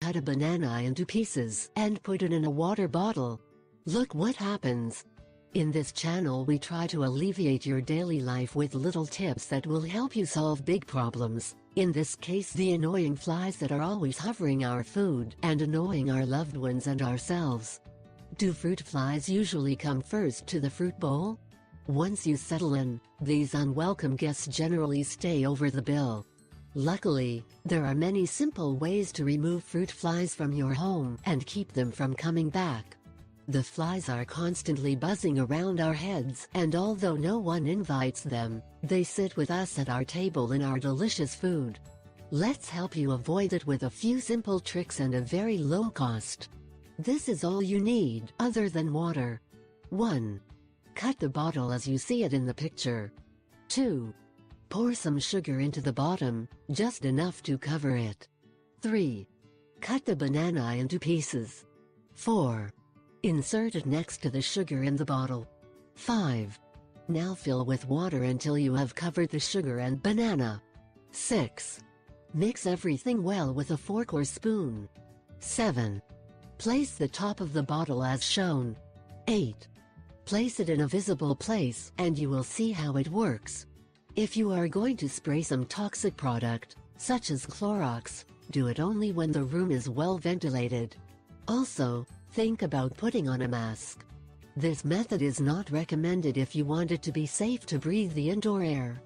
cut a banana into pieces and put it in a water bottle. Look what happens. In this channel we try to alleviate your daily life with little tips that will help you solve big problems, in this case the annoying flies that are always hovering our food and annoying our loved ones and ourselves. Do fruit flies usually come first to the fruit bowl? Once you settle in, these unwelcome guests generally stay over the bill. Luckily, there are many simple ways to remove fruit flies from your home and keep them from coming back. The flies are constantly buzzing around our heads, and although no one invites them, they sit with us at our table in our delicious food. Let's help you avoid it with a few simple tricks and a very low cost. This is all you need, other than water. 1. Cut the bottle as you see it in the picture. 2. Pour some sugar into the bottom, just enough to cover it. 3. Cut the banana into pieces. 4. Insert it next to the sugar in the bottle. 5. Now fill with water until you have covered the sugar and banana. 6. Mix everything well with a fork or spoon. 7. Place the top of the bottle as shown. 8. Place it in a visible place and you will see how it works. If you are going to spray some toxic product, such as Clorox, do it only when the room is well ventilated. Also, think about putting on a mask. This method is not recommended if you want it to be safe to breathe the indoor air.